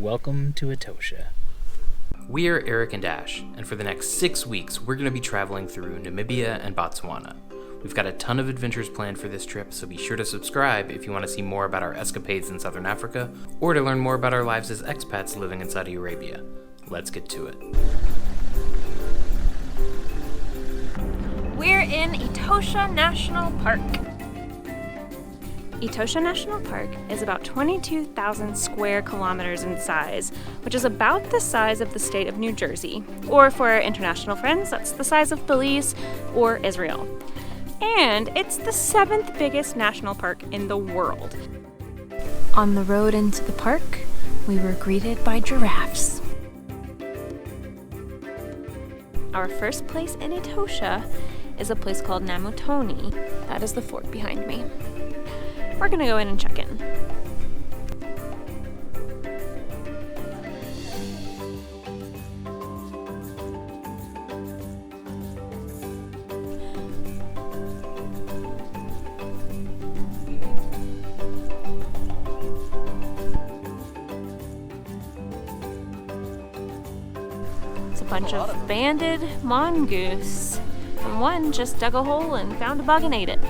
Welcome to Etosha. We're Eric and Ash, and for the next 6 weeks, we're going to be traveling through Namibia and Botswana. We've got a ton of adventures planned for this trip, so be sure to subscribe if you want to see more about our escapades in Southern Africa, or to learn more about our lives as expats living in Saudi Arabia. Let's get to it. We're in Etosha National Park. Etosha National Park is about 22,000 square kilometers in size, which is about the size of the state of New Jersey. Or for our international friends, that's the size of Belize or Israel. And it's the 7th biggest national park in the world. On the road into the park, we were greeted by giraffes. Our first place in Etosha is a place called Namutoni. That is the fort behind me. We're gonna go in and check in. It's a bunch of banded mongoose, and one just dug a hole and found a bug and ate it.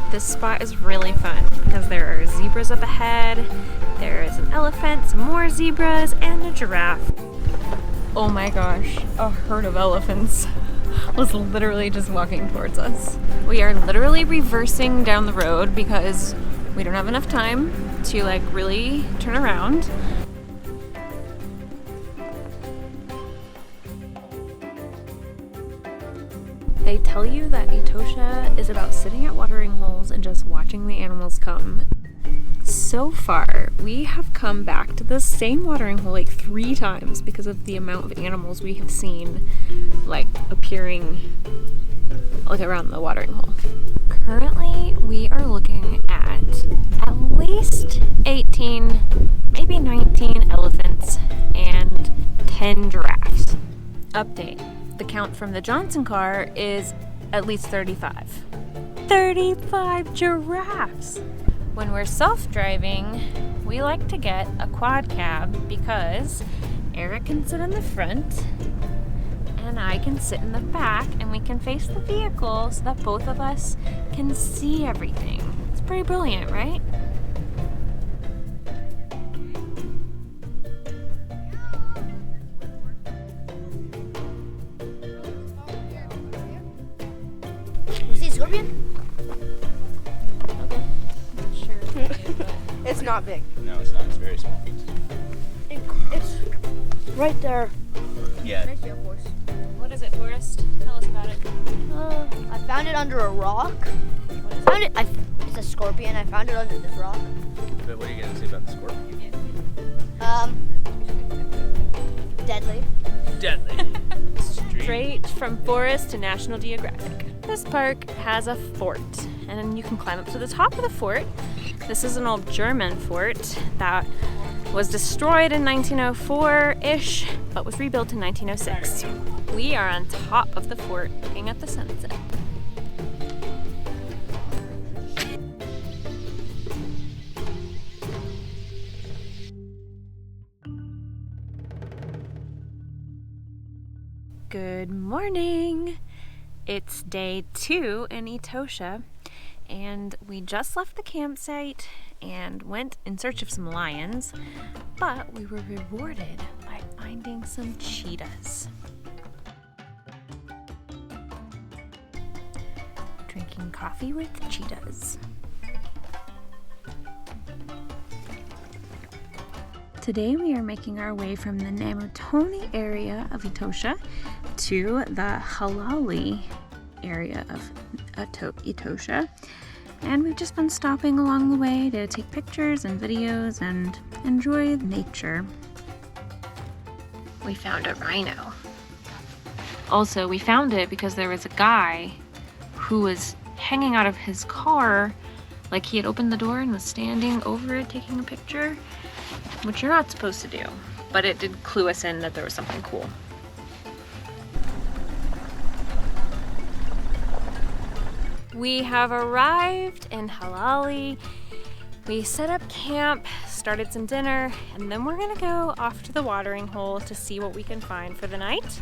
This spot is really fun because there are zebras up ahead, there is an elephant, some more zebras, and a giraffe. Oh my gosh, a herd of elephants was literally just walking towards us. We are literally reversing down the road because we don't have enough time to really turn around. They tell you that Etosha is about sitting at watering holes and just watching the animals come. So far, we have come back to the same watering hole 3 times because of the amount of animals we have seen appearing around the watering hole. Currently, we are looking at least 18, maybe 19 elephants and 10 giraffes. Update. The count from the Johnson car is at least 35. 35 giraffes! When we're self-driving, we like to get a quad cab because Eric can sit in the front and I can sit in the back and we can face the vehicle so that both of us can see everything. It's pretty brilliant, right? Scorpion? Okay. Not sure. It's not big. No, it's not. It's very small. It's right there. Yeah. Right there, horse. What is it, Forrest? Tell us about it. I found it under a rock. It's a scorpion. I found it under this rock. But what are you going to say about the scorpion? Deadly. Deadly. Straight from Forest to National Geographic. This park has a fort, and then you can climb up to the top of the fort. This is an old German fort that was destroyed in 1904-ish, but was rebuilt in 1906. We are on top of the fort looking at the sunset. Good morning! It's day 2 in Etosha, and we just left the campsite and went in search of some lions, but we were rewarded by finding some cheetahs. Drinking coffee with cheetahs. Today we are making our way from the Namutoni area of Etosha to the Halali area of Etosha, and we've just been stopping along the way to take pictures and videos and enjoy nature. We found a rhino. Also, we found it because there was a guy who was hanging out of his car, he had opened the door and was standing over it taking a picture, which you're not supposed to do, but it did clue us in that there was something cool. We have arrived in Halali. We set up camp, started some dinner, and then we're gonna go off to the watering hole to see what we can find for the night.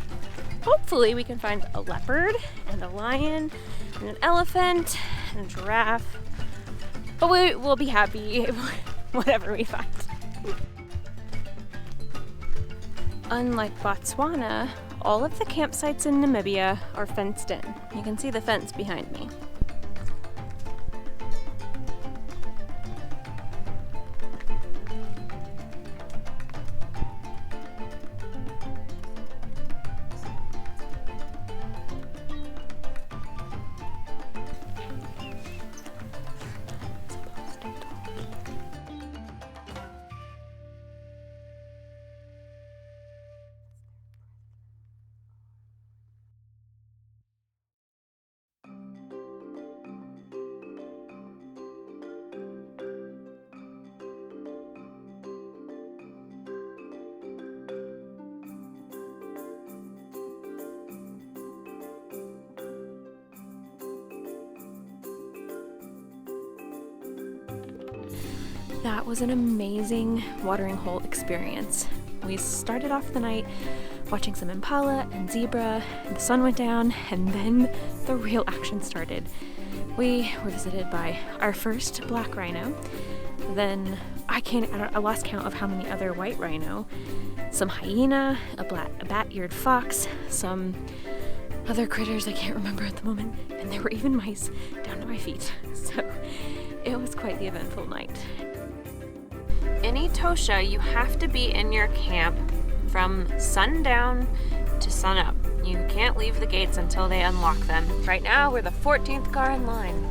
Hopefully we can find a leopard and a lion and an elephant and a giraffe. But we'll be happy whatever we find. Unlike Botswana, all of the campsites in Namibia are fenced in. You can see the fence behind me. That was an amazing watering hole experience. We started off the night watching some impala and zebra, and the sun went down, and then the real action started. We were visited by our first black rhino, then I lost count of how many other white rhino, some hyena, a bat-eared fox, some other critters I can't remember at the moment, and there were even mice down to my feet. So it was quite the eventful night. In Etosha, you have to be in your camp from sundown to sunup. You can't leave the gates until they unlock them. Right now, we're the 14th car in line.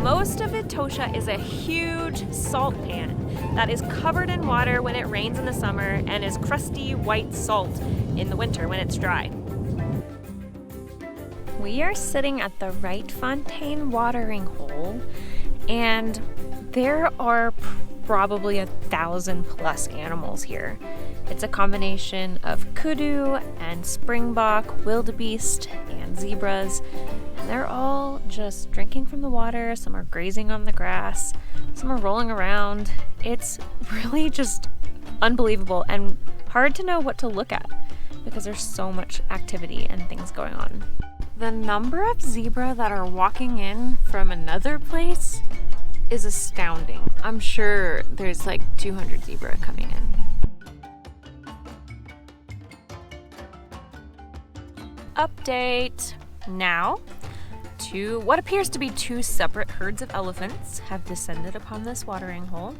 Most of Etosha is a huge salt pan that is covered in water when it rains in the summer and is crusty white salt in the winter when it's dry. We are sitting at the Right Fontaine watering hole, and there are probably 1,000+ animals here. It's a combination of kudu and springbok, wildebeest, and zebras. And they're all just drinking from the water. Some are grazing on the grass. Some are rolling around. It's really just unbelievable and hard to know what to look at because there's so much activity and things going on. The number of zebra that are walking in from another place is astounding. I'm sure there's like 200 zebra coming in. Update. Now, what appears to be 2 separate herds of elephants have descended upon this watering hole.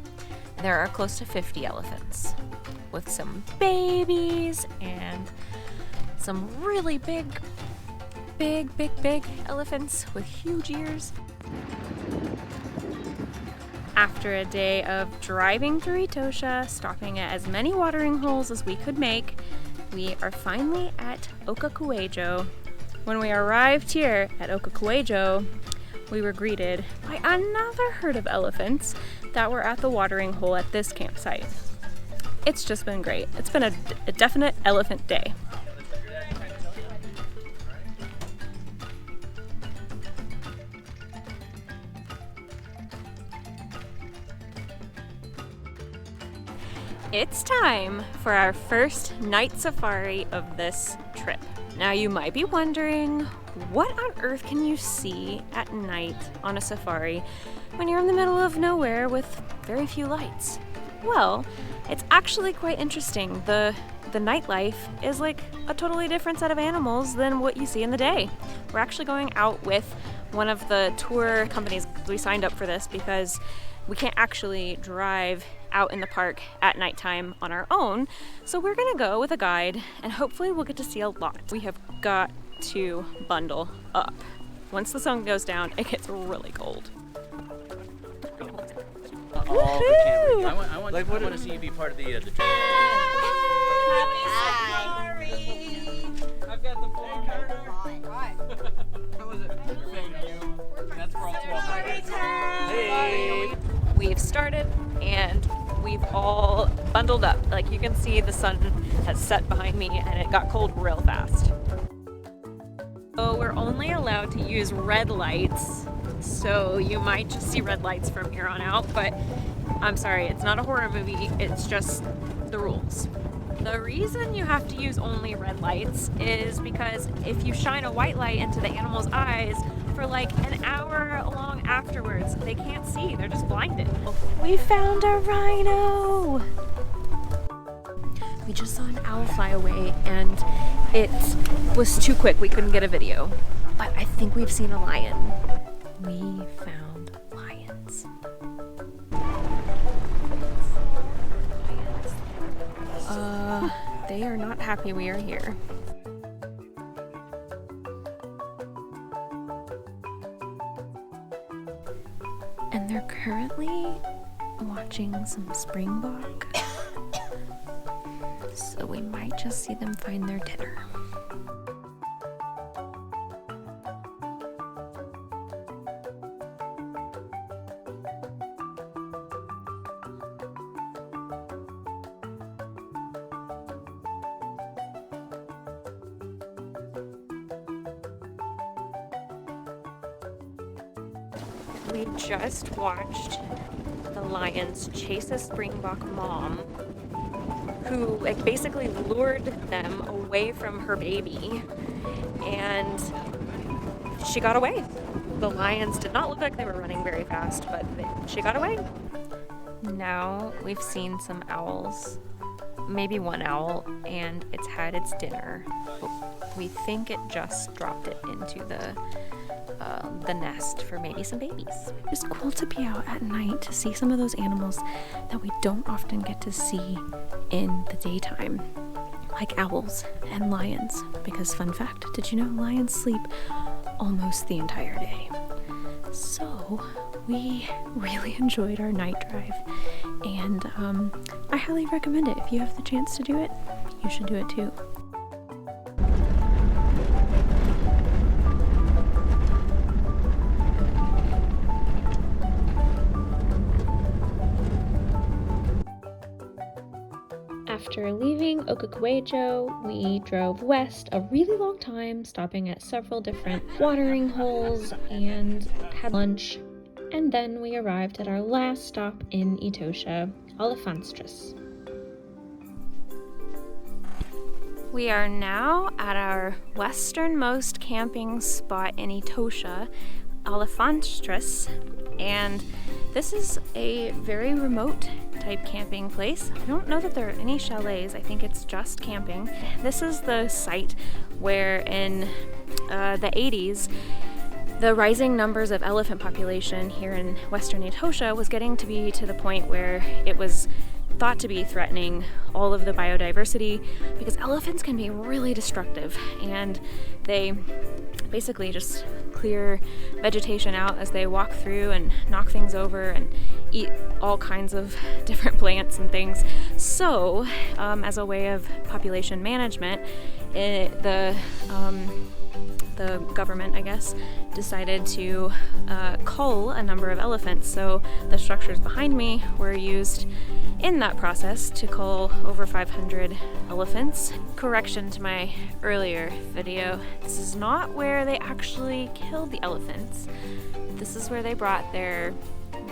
There are close to 50 elephants, with some babies and some really big elephants with huge ears. After a day of driving through Etosha, stopping at as many watering holes as we could make, we are finally at Okakuejo. When we arrived here at Okakuejo, we were greeted by another herd of elephants that were at the watering hole at this campsite. It's just been great. It's been a definite elephant day. It's time for our first night safari of this trip. Now you might be wondering, what on earth can you see at night on a safari when you're in the middle of nowhere with very few lights? Well, it's actually quite interesting. The nightlife is like a totally different set of animals than what you see in the day. We're actually going out with one of the tour companies. We signed up for this because we can't actually drive out in the park at nighttime on our own, so we're gonna go with a guide and hopefully we'll get to see a lot. We have got to bundle up. Once the sun goes down, it gets really cold. all the cameras. I want Like, what to see you be part of the trip. I've got the phone. How was it? Thank you. That's for all 12 Hey! We've started and we've all bundled up. Like you can see the sun has set behind me and it got cold real fast. So we're only allowed to use red lights. So you might just see red lights from here on out, but I'm sorry, it's not a horror movie, it's just the rules. The reason you have to use only red lights is because if you shine a white light into the animal's eyes for like an hour long afterwards, they can't see, they're just blinded. We found a rhino! We just saw an owl fly away and it was too quick, we couldn't get a video. But I think we've seen a lion. We found lions. They are not happy we are here. And they're currently watching some springbok. So we might just see them find their dinner. We just watched the lions chase a springbok mom who like basically lured them away from her baby, and she got away. The lions did not look like they were running very fast, but she got away. Now we've seen some owls, maybe one owl, and it's had its dinner. We think it just dropped it into the nest for maybe some babies. It's cool to be out at night to see some of those animals that we don't often get to see in the daytime, like owls and lions, because fun fact, did you know lions sleep almost the entire day? So we really enjoyed our night drive, and I highly recommend it. If you have the chance to do it, you should do it too. After leaving Okukwejo, we drove west a really long time, stopping at several different watering holes and had lunch. And then we arrived at our last stop in Etosha, Olifantsrus. We are now at our westernmost camping spot in Etosha, Olifantsrus, and this is a very remote type camping place. I don't know that there are any chalets, I think it's just camping. This is the site where in the 80s, the rising numbers of elephant population here in western Etosha was getting to be to the point where it was thought to be threatening all of the biodiversity, because elephants can be really destructive and they basically just clear vegetation out as they walk through and knock things over and eat all kinds of different plants and things. So as a way of population management, the government, I guess, decided to cull a number of elephants. So the structures behind me were used in that process to cull over 500 elephants. Correction to my earlier video, this is not where they actually killed the elephants. This is where they brought their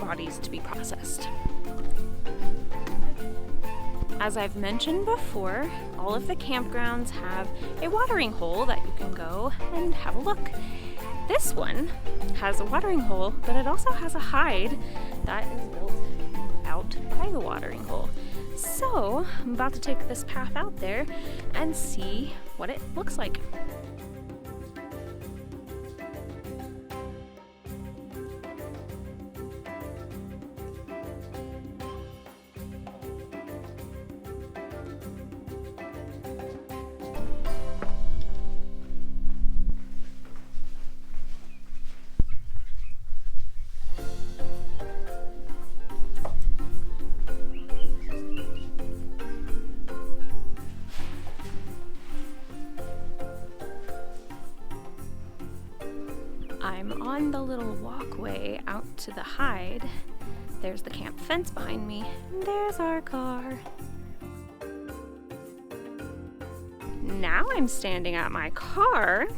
bodies to be processed. As I've mentioned before, all of the campgrounds have a watering hole that you can go and have a look. This one has a watering hole, but it also has a hide that is built out by the watering hole. So I'm about to take this path out there and see what it looks like. I'm on the little walkway out to the hide. There's the camp fence behind me, and there's our car. Now I'm standing at my car,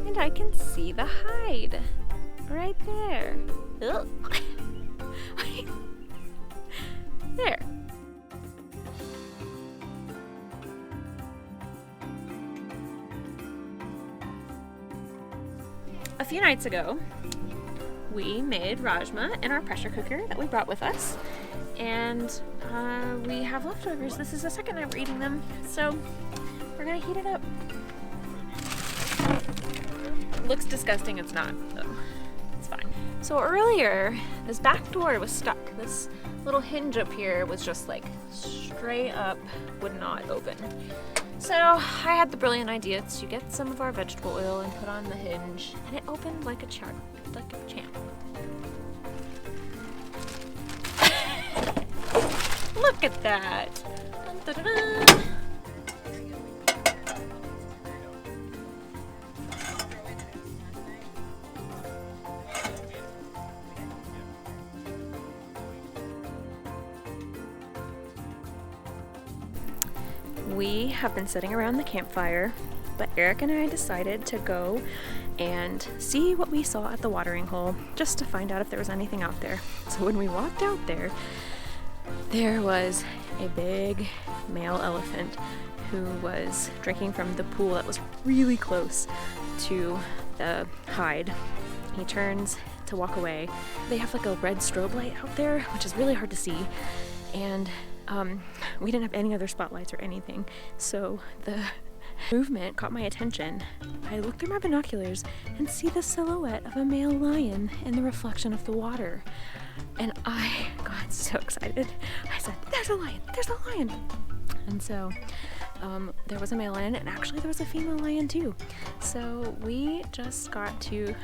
and I can see the hide right there. Ugh. There. A few nights ago, we made rajma in our pressure cooker that we brought with us, and we have leftovers. This is the second night we're eating them, so we're gonna heat it up. It looks disgusting, it's not, though. It's fine. So earlier, this back door was stuck. This little hinge up here was just like straight up, would not open. So I had the brilliant idea to get some of our vegetable oil and put on the hinge, and it opened like a champ. Look at that! Dun, dun, dun, dun. We have been sitting around the campfire, but Eric and I decided to go and see what we saw at the watering hole, just to find out if there was anything out there. So when we walked out there, there was a big male elephant who was drinking from the pool that was really close to the hide. He turns to walk away. They have like a red strobe light out there, which is really hard to see, and we didn't have any other spotlights or anything, so the movement caught my attention. I looked through my binoculars and see the silhouette of a male lion in the reflection of the water, and I got so excited. I said, "There's a lion! There's a lion!" And so there was a male lion, and actually there was a female lion too. So we just got to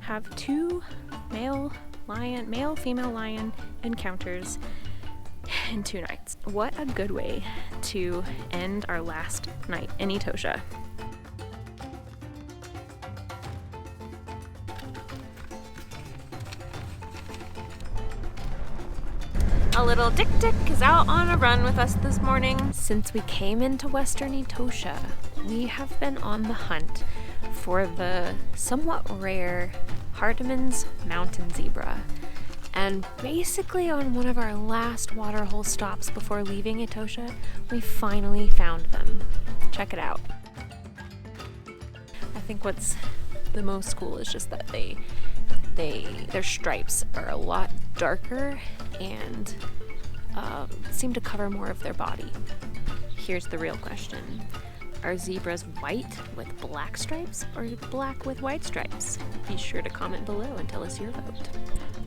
have two male-female lion encounters in 2 nights. What a good way to end our last night in Etosha. A little Dick is out on a run with us this morning. Since we came into Western Etosha, we have been on the hunt for the somewhat rare Hardeman's mountain zebra. And basically on one of our last waterhole stops before leaving Etosha, we finally found them. Check it out. I think what's the most cool is just that their stripes are a lot darker and seem to cover more of their body. Here's the real question. Are zebras white with black stripes or black with white stripes? Be sure to comment below and tell us your vote.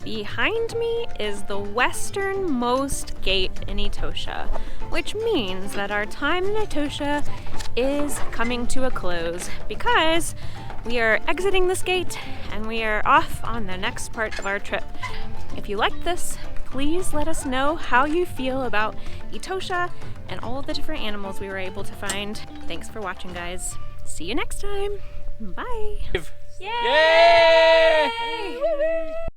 Behind me is the westernmost gate in Etosha, which means that our time in Etosha is coming to a close because we are exiting this gate and we are off on the next part of our trip. If you liked this, please let us know how you feel about Etosha and all of the different animals we were able to find. Thanks for watching, guys. See you next time. Bye. Yay!